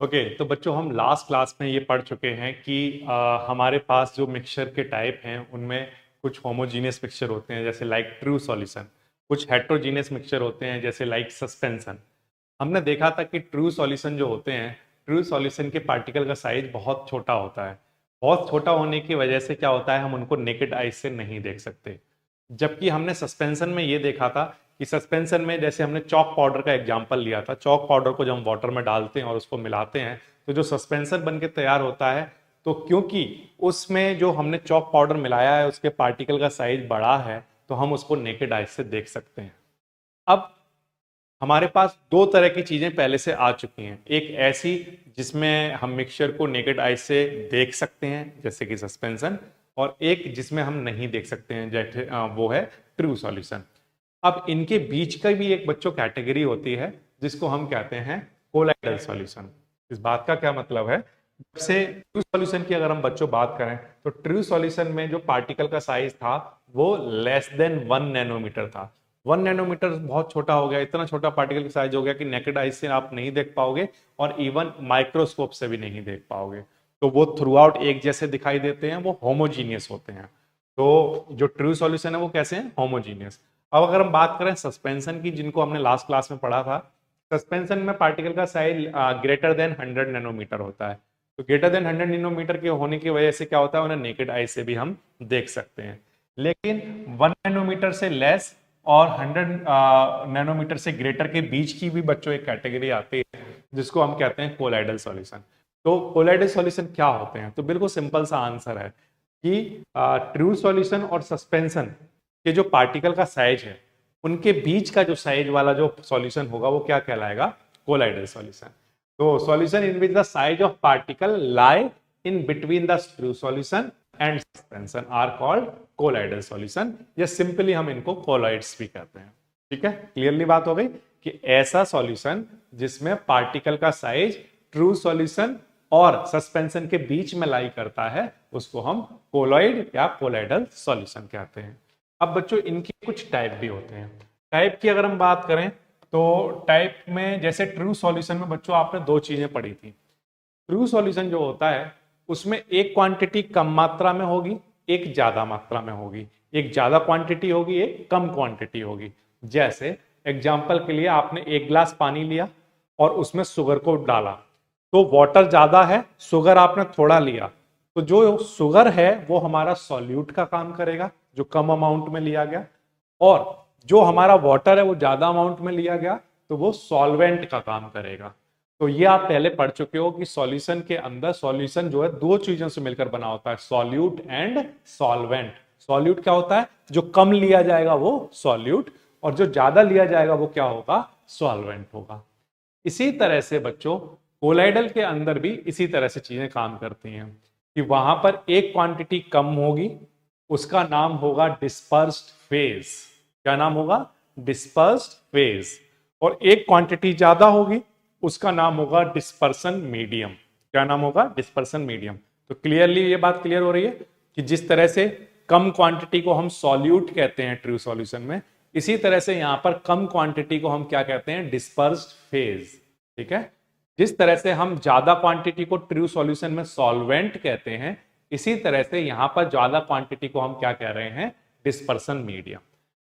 Okay तो बच्चों हम लास्ट क्लास में ये पढ़ चुके हैं कि हमारे पास जो मिक्सचर के टाइप हैं उनमें कुछ होमोजीनियस मिक्सचर होते हैं जैसे लाइक ट्रू सॉल्यूशन, कुछ हेट्रोजीनियस मिक्सचर होते हैं जैसे लाइक सस्पेंशन। हमने देखा था कि ट्रू सॉल्यूशन जो होते हैं, ट्रू सॉल्यूशन के पार्टिकल का साइज बहुत छोटा होता है। बहुत छोटा होने की वजह से क्या होता है, हम उनको नेकेड आई से नहीं देख सकते। जबकि हमने सस्पेंशन में ये देखा था कि सस्पेंशन में जैसे हमने चॉक पाउडर का एग्जांपल लिया था, चॉक पाउडर को जब हम वाटर में डालते हैं और उसको मिलाते हैं तो जो सस्पेंशन बन के तैयार होता है, तो क्योंकि उसमें जो हमने चॉक पाउडर मिलाया है उसके पार्टिकल का साइज बड़ा है तो हम उसको नेकेड आई से देख सकते हैं। अब हमारे पास दो तरह की चीजें पहले से आ चुकी हैं, एक ऐसी जिसमें हम मिक्सचर को नेकेड आई से देख सकते हैं जैसे कि सस्पेंशन, और एक जिसमें हम नहीं देख सकते हैं जैसे वो है ट्रू सॉल्यूशन। अब इनके बीच का भी एक बच्चों कैटेगरी होती है जिसको हम कहते हैं कोलाइडल सॉल्यूशन। इस बात का क्या मतलब है, जैसे ट्रू सॉल्यूशन की अगर हम बच्चों बात करें तो ट्रू सॉल्यूशन में जो पार्टिकल का साइज था वो लेस देन 1 नैनोमीटर था। 1 नैनोमीटर बहुत छोटा हो गया, इतना छोटा पार्टिकल का साइज हो गया कि नेकेड आई से आप नहीं देख पाओगे और इवन माइक्रोस्कोप से भी नहीं देख पाओगे। तो वो थ्रू आउट एक जैसे दिखाई देते हैं, वो होमोजीनियस होते हैं। तो जो ट्रू सॉल्यूशन है वो कैसे हैं, होमोजीनियस। अब अगर हम बात करें सस्पेंशन की, जिनको हमने लास्ट क्लास में पढ़ा था, सस्पेंशन में पार्टिकल का साइज ग्रेटर देन 100 नैनोमीटर होता है। तो ग्रेटर देन 100 नैनोमीटर के होने की वजह से क्या होता है, उन्हें नेकेड आई से भी हम देख सकते हैं। लेकिन 1 नैनोमीटर से लेस और 100 नैनोमीटर से ग्रेटर के बीच की भी बच्चों एक कैटेगरी आती है जिसको हम कहते हैं कोलाइडल सॉल्यूशन। तो कोलाइडल सॉल्यूशन क्या होते हैं, तो बिल्कुल सिंपल सा आंसर है कि ट्रू सॉल्यूशन और सस्पेंशन के जो पार्टिकल का साइज है उनके बीच का जो साइज वाला जो सॉल्यूशन होगा वो क्या कहलाएगा, कोलाइडल सॉल्यूशन। तो solution in which the size of particle lie in between the true solution and suspension are called colloidal solution, या सिंपली हम इनको कोलॉइड्स भी कहते हैं। ठीक है, क्लियरली बात हो गई कि ऐसा सॉल्यूशन जिसमें पार्टिकल का साइज ट्रू सॉल्यूशन और सस्पेंशन के बीच में लाई करता है उसको हम कोलॉइड या कोलाइडल सॉल्यूशन कहते हैं। अब बच्चों इनके कुछ टाइप भी होते हैं। टाइप की अगर हम बात करें तो टाइप में जैसे ट्रू सॉल्यूशन में बच्चों आपने दो चीजें पढ़ी थी। ट्रू सॉल्यूशन जो होता है उसमें एक क्वांटिटी कम मात्रा में होगी, एक ज्यादा मात्रा में होगी, एक ज्यादा क्वांटिटी होगी, एक कम क्वांटिटी होगी। जैसे एग्जाम्पल के लिए आपने एक गिलास पानी लिया और उसमें शुगर को डाला, तो वाटर ज्यादा है, शुगर आपने थोड़ा लिया, तो जो शुगर है वो हमारा सॉल्यूट का काम करेगा जो कम अमाउंट में लिया गया, और जो हमारा वाटर है वो ज्यादा अमाउंट में लिया गया तो वो सॉल्वेंट का काम करेगा। तो ये आप पहले पढ़ चुके हो कि सॉल्यूशन के अंदर सॉल्यूशन जो है दो चीजों से मिलकर बना होता है, सॉल्यूट एंड सॉल्वेंट। सॉल्यूट क्या होता है, जो कम लिया जाएगा वो सॉल्यूट, और जो ज्यादा लिया जाएगा वो क्या होगा, सॉल्वेंट होगा। इसी तरह से बच्चों कोलाइडल के अंदर भी इसी तरह से चीजें काम करती हैं कि वहां पर एक क्वांटिटी कम होगी, उसका नाम होगा डिस्पर्स्ड फेज। क्या नाम होगा, डिस्पर्स्ड फेज। और एक क्वांटिटी ज्यादा होगी, उसका नाम होगा डिस्पर्सन मीडियम। क्या नाम होगा, डिस्पर्सन मीडियम। तो क्लियरली ये बात क्लियर हो रही है कि जिस तरह से कम क्वांटिटी को हम सॉल्यूट कहते हैं ट्रू सॉल्यूशन में, इसी तरह से यहां पर कम क्वांटिटी को हम क्या कहते हैं, डिस्पर्स्ड फेज। ठीक है, जिस तरह से हम ज्यादा क्वांटिटी को ट्रू सॉल्यूशन में सॉल्वेंट कहते हैं, इसी तरह से यहां पर ज्यादा क्वांटिटी को हम क्या कह रहे हैं, डिस्पर्सन मीडियम।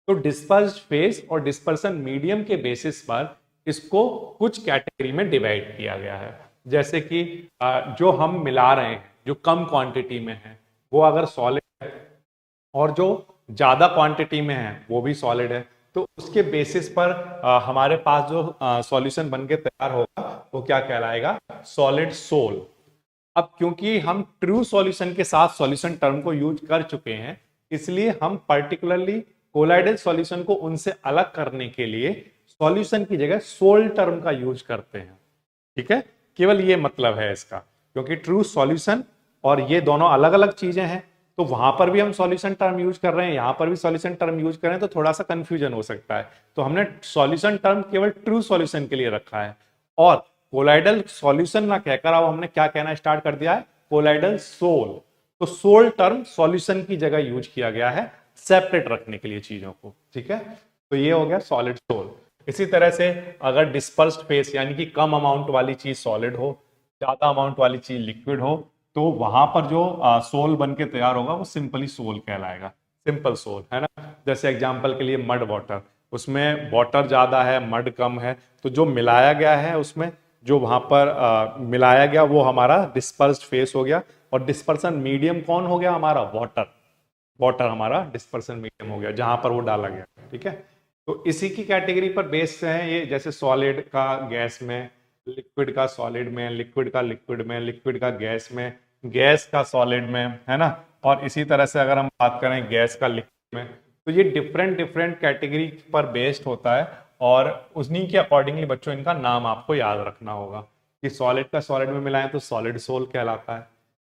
तो डिस्पर्स्ड फेज और डिस्पर्सन मीडियम के बेसिस पर इसको कुछ कैटेगरी में डिवाइड किया गया है। जैसे कि जो हम मिला रहे हैं जो कम क्वांटिटी में है वो अगर सॉलिड है, और जो ज्यादा क्वांटिटी में है वो भी सॉलिड है, तो उसके बेसिस पर हमारे पास जो सॉल्यूशन बन के तैयार होगा वो क्या कहलाएगा, सॉलिड सोल। अब क्योंकि हम ट्रू सॉल्यूशन के साथ सॉल्यूशन टर्म को यूज कर चुके हैं, इसलिए हम पर्टिकुलरली कोलाइडल सॉल्यूशन को उनसे अलग करने के लिए सॉल्यूशन की जगह सोल टर्म का यूज करते हैं। ठीक है, केवल ये मतलब है इसका, क्योंकि ट्रू सॉल्यूशन और ये दोनों अलग अलग चीजें हैं, तो वहां पर भी हम सॉल्यूशन टर्म यूज कर रहे हैं, यहां पर भी सॉल्यूशन टर्म यूज कर रहे हैं, तो थोड़ा सा कंफ्यूजन हो सकता है। तो हमने सॉल्यूशन टर्म केवल ट्रू सॉल्यूशन के लिए रखा है, और कोलाइडल सॉल्यूशन ना कहकर अब हमने क्या कहना स्टार्ट कर दिया है, कोलाइडल सोल। तो सोल टर्म सॉल्यूशन की जगह यूज किया गया है सेपरेट रखने के लिए चीजों को। ठीक है, तो ये हो गया सॉलिड सोल। इसी तरह से अगर डिस्पर्स्ड फेस यानी कि कम अमाउंट वाली चीज सॉलिड हो, ज्यादा अमाउंट वाली चीज लिक्विड हो, तो वहां पर जो सोल बन के तैयार होगा वो सिंपली सोल कहलाएगा, सिंपल सोल, है ना। जैसे एग्जांपल के लिए मड वाटर, उसमें वाटर ज्यादा है मड कम है, तो जो मिलाया गया है उसमें, जो वहां पर मिलाया गया वो हमारा डिस्पर्स्ड फेस हो गया, और डिस्पर्सन मीडियम कौन हो गया हमारा, वाटर। वाटर हमारा डिस्पर्सन मीडियम हो गया जहां पर वो डाला गया, ठीक है। तो इसी की कैटेगरी पर बेस्ड है ये, जैसे सॉलिड का गैस में, लिक्विड का सॉलिड में, लिक्विड का लिक्विड में, लिक्विड का गैस में, गैस का सॉलिड में, है ना। और इसी तरह से अगर हम बात करें गैस का लिक्विड में, तो ये डिफरेंट डिफरेंट कैटेगरी पर बेस्ड होता है, और उन्हीं के अकॉर्डिंगली बच्चों इनका नाम आपको याद रखना होगा कि सॉलिड का सॉलिड में मिलाएं तो सॉलिड सोल कहलाता है,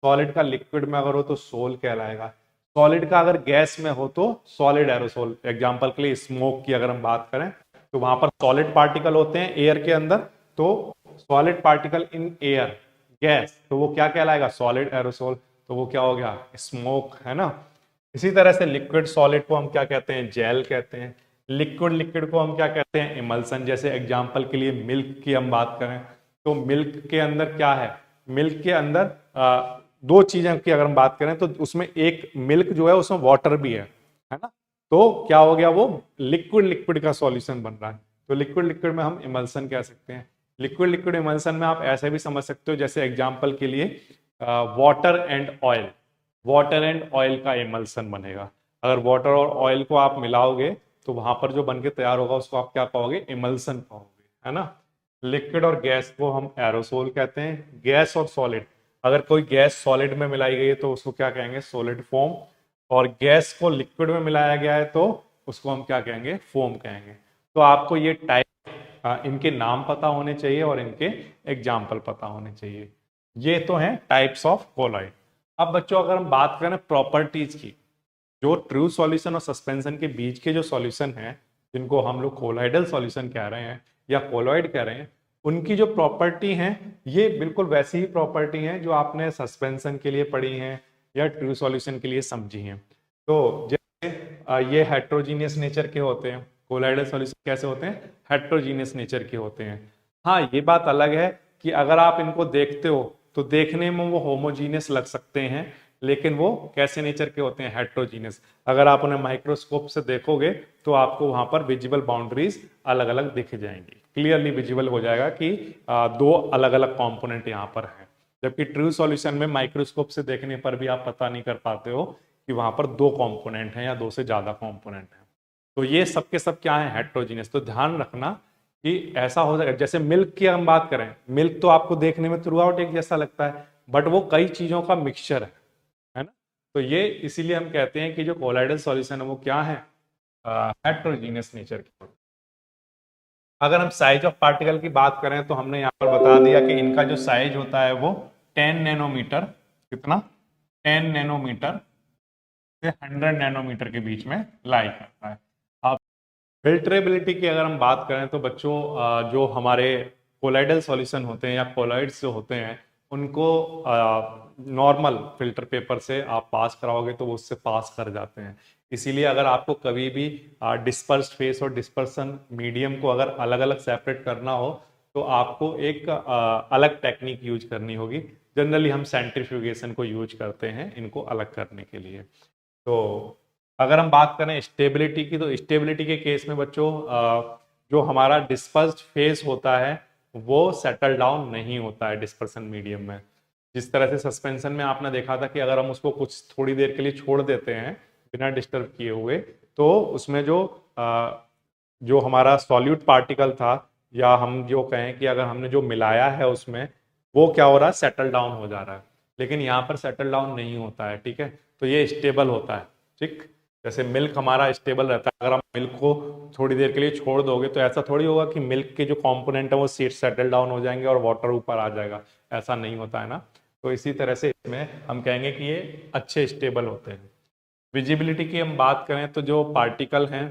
सॉलिड का लिक्विड में अगर हो तो सोल कहलाएगा, सॉलिड का अगर गैस में हो तो सॉलिड एरोसोल। एग्जांपल के लिए स्मोक की अगर हम बात करें तो वहां पर सॉलिड पार्टिकल होते हैं एयर के अंदर, तो solid particle in air gas, तो वो क्या कहलाएगा, सॉलिड एरोसोल, तो वो क्या हो गया, स्मोक, है ना। इसी तरह से लिक्विड सॉलिड को हम क्या कहते हैं, जेल कहते हैं। लिक्विड लिक्विड को हम क्या कहते हैं, इमल्सन। जैसे एग्जांपल के लिए मिल्क की हम बात करें तो मिल्क के अंदर क्या है, मिल्क के अंदर दो चीजें की अगर हम बात करें तो उसमें एक मिल्क जो है उसमें वाटर भी है ना। तो क्या हो गया, वो लिक्विड लिक्विड का सॉल्यूशन बन रहा है, तो लिक्विड लिक्विड में हम इमल्सन कह सकते हैं। लिक्विड लिक्विड इमल्सन में आप ऐसे भी समझ सकते हो, जैसे एग्जांपल के लिए water and oil, water and oil का इमल्सन बनेगा। अगर वाटर और ऑयल को आप मिलाओगे तो वहां पर जो बन के तैयार होगा उसको आप क्या कहोगे, इमल्सन कहोगे, है ना। लिक्विड और गैस को हम एरोसोल कहते हैं। गैस और सॉलिड, अगर कोई गैस सॉलिड में मिलाई गई है तो उसको क्या कहेंगे, सॉलिड फोम, और गैस को लिक्विड में मिलाया गया है तो उसको हम क्या कहेंगे, फोम कहेंगे। तो आपको ये टाइप इनके नाम पता होने चाहिए और इनके एग्जाम्पल पता होने चाहिए। ये तो हैं टाइप्स ऑफ कोलॉइड। अब बच्चों अगर हम बात करें प्रॉपर्टीज की, जो ट्रू सॉल्यूशन और सस्पेंशन के बीच के जो सॉल्यूशन है, जिनको हम लोग कोलॉइडल सॉल्यूशन कह रहे हैं या कोलॉइड कह रहे हैं, उनकी जो प्रॉपर्टी हैं ये बिल्कुल वैसी ही प्रॉपर्टी हैं जो आपने सस्पेंशन के लिए पढ़ी हैं या ट्रू सॉल्यूशन के लिए समझी हैं। तो जैसे ये हेट्रोजीनियस नेचर के होते हैं, कोलॉइडल सॉल्यूशन कैसे होते हैं, हेट्रोजीनियस नेचर के होते हैं। हाँ, ये बात अलग है कि अगर आप इनको देखते हो तो देखने में वो होमोजीनियस लग सकते हैं, लेकिन वो कैसे नेचर के होते हैं, हेट्रोजीनियस। अगर आप उन्हें माइक्रोस्कोप से देखोगे तो आपको वहां पर विजिबल बाउंड्रीज अलग अलग दिख जाएंगी, क्लियरली विजिबल हो जाएगा कि दो अलग अलग कंपोनेंट यहाँ पर हैं। जबकि ट्रू सॉल्यूशन में माइक्रोस्कोप से देखने पर भी आप पता नहीं कर पाते हो कि वहां पर दो कंपोनेंट हैं या दो से ज्यादा कंपोनेंट हैं। तो ये सब के सब क्या है, हेट्रोजीनियस। तो ध्यान रखना कि ऐसा हो जाएगा। जैसे मिल्क की हम बात करें, मिल्क तो आपको देखने में थ्रू आउट एक जैसा लगता है, बट वो कई चीजों का मिक्सचर है ना। तो ये इसीलिए हम कहते हैं कि जो कोलाइडल सॉल्यूशन है वो क्या है, हेट्रोजीनियस नेचर की। अगर हम साइज ऑफ पार्टिकल की बात करें तो हमने यहाँ पर बता दिया कि इनका जो साइज होता है वो 10 नैनोमीटर, कितना, 10 नैनोमीटर से 100 नैनोमीटर के बीच में लाई करता है। अब फिल्ट्रेबिलिटी की अगर हम बात करें तो बच्चों जो हमारे कोलाइडल सॉल्यूशन होते हैं या कोलॉइड्स जो होते हैं उनको नॉर्मल फिल्टर पेपर से आप पास कराओगे तो वो उससे पास कर जाते हैं। इसीलिए अगर आपको कभी भी डिस्पर्स्ड फेस और डिस्पर्सन मीडियम को अगर अलग अलग सेपरेट करना हो तो आपको एक अलग टेक्निक यूज करनी होगी। जनरली हम सेंट्रीफ्यूगेशन को यूज करते हैं इनको अलग करने के लिए। तो अगर हम बात करें स्टेबिलिटी की, तो स्टेबिलिटी के केस में बच्चों जो हमारा डिस्पर्स्ड फेस होता है वो सेटल डाउन नहीं होता है डिस्पर्सन मीडियम में। जिस तरह से सस्पेंशन में आपने देखा था कि अगर हम उसको कुछ थोड़ी देर के लिए छोड़ देते हैं बिना डिस्टर्ब किए हुए तो उसमें जो हमारा सॉल्यूट पार्टिकल था, या हम जो कहें कि अगर हमने जो मिलाया है उसमें, वो क्या हो रहा है, सेटल डाउन हो जा रहा है। लेकिन यहाँ पर सेटल डाउन नहीं होता है, ठीक है। तो ये स्टेबल होता है, ठीक। जैसे मिल्क हमारा स्टेबल रहता है, अगर आप मिल्क को थोड़ी देर के लिए छोड़ दोगे तो ऐसा थोड़ी होगा कि मिल्क के जो कंपोनेंट है वो सीट सेटल डाउन हो जाएंगे और वाटर ऊपर आ जाएगा, ऐसा नहीं होता है ना। तो इसी तरह से इसमें हम कहेंगे कि ये अच्छे स्टेबल होते हैं। विजिबिलिटी की हम बात करें तो जो पार्टिकल हैं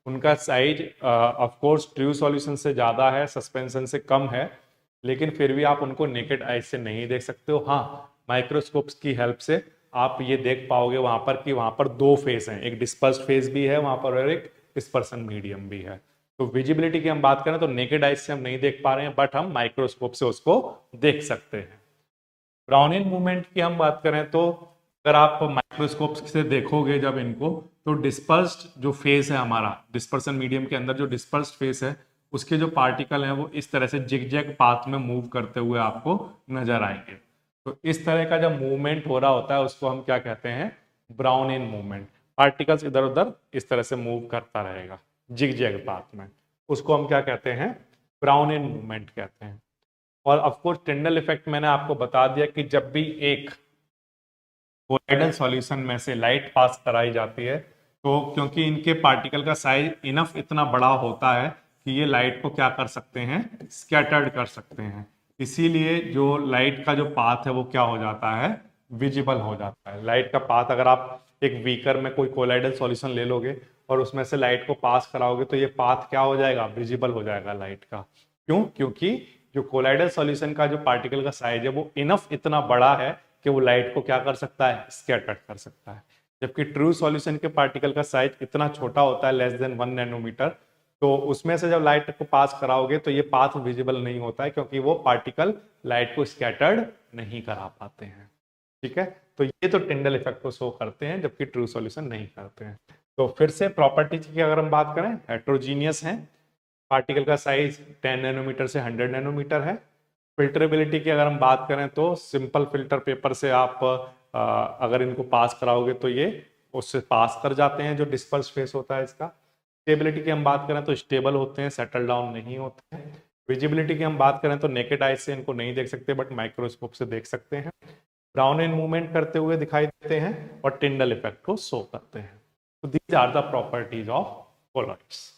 उनका size of course true solution से ज़्यादा है, सस्पेंशन से कम है, लेकिन फिर भी आप उनको नेकेड आई से नहीं देख सकते हो। हाँ, माइक्रोस्कोप्स की हेल्प से आप ये देख पाओगे वहां पर कि वहां पर दो फेस हैं, एक डिस्पर्स्ड फेस भी है वहां पर और एक डिस्पर्सन मीडियम भी है। तो विजिबिलिटी की हम बात करें तो नेकेड आई से हम नहीं देख पा रहे हैं, बट हम माइक्रोस्कोप से उसको देख सकते हैं। ब्राउनिन मूवमेंट की हम बात करें तो अगर आप माइक्रोस्कोप से देखोगे जब इनको, तो डिस्पर्स्ड जो फेस है हमारा, डिस्पर्सन मीडियम के अंदर जो डिस्पर्स्ड फेस है, उसके जो पार्टिकल हैं वो इस तरह से जिगजैग पाथ में मूव करते हुए आपको नजर आएंगे। तो इस तरह का जब मूवमेंट हो रहा होता है उसको हम क्या कहते हैं, ब्राउनिन मूवमेंट। पार्टिकल्स इधर उधर इस तरह से मूव करता रहेगा जिगजैग पाथ में, उसको हम क्या कहते हैं, ब्राउनिन मूवमेंट कहते हैं। और ऑफ कोर्स टिंडल इफेक्ट मैंने आपको बता दिया कि जब भी एक कोलाइडल सॉल्यूशन में से लाइट पास कराई जाती है, तो क्योंकि इनके पार्टिकल का साइज इनफ इतना बड़ा होता है कि ये लाइट को क्या कर सकते हैं, स्कैटर्ड कर सकते हैं। इसीलिए जो लाइट का जो पाथ है वो क्या हो जाता है, विजिबल हो जाता है। लाइट का पाथ अगर आप एक बीकर में कोई कोलाइडल सॉल्यूशन ले लोगे और उसमें से लाइट को पास कराओगे तो ये पाथ क्या हो जाएगा, विजिबल हो जाएगा लाइट का। क्यों? क्योंकि जो कोलाइडल सॉल्यूशन का जो पार्टिकल का साइज है वो इनफ इतना बड़ा है कि वो लाइट को क्या कर सकता है, स्कैटर कर सकता है। जबकि ट्रू सॉल्यूशन के पार्टिकल का साइज इतना छोटा होता है, लेस देन 1 नैनोमीटर, तो उसमें से जब लाइट को पास कराओगे तो ये पाथ विजिबल नहीं होता है, क्योंकि वो पार्टिकल लाइट को स्कैटर्ड नहीं करा पाते हैं। ठीक है, तो ये तो टिंडल इफेक्ट को शो करते हैं, जबकि ट्रू सॉल्यूशन नहीं करते हैं। तो फिर से प्रॉपर्टीज की अगर हम बात करें, हेट्रोजीनियस है, पार्टिकल का साइज 10 नैनोमीटर से 100 नैनोमीटर है। फिल्टरेबिलिटी की अगर हम बात करें तो सिंपल फिल्टर पेपर से आप अगर इनको पास कराओगे तो ये उससे पास कर जाते हैं जो डिस्पर्स फेस होता है इसका। स्टेबिलिटी की हम बात करें तो स्टेबल होते हैं, सेटल डाउन नहीं होते हैं। विजिबिलिटी की हम बात करें तो नेकेड आई से इनको नहीं देख सकते, बट माइक्रोस्कोप से देख सकते हैं। ब्राउनिन मूवमेंट करते हुए दिखाई देते हैं और टिंडल इफेक्ट को शो करते हैं। तो these are the properties of colloids.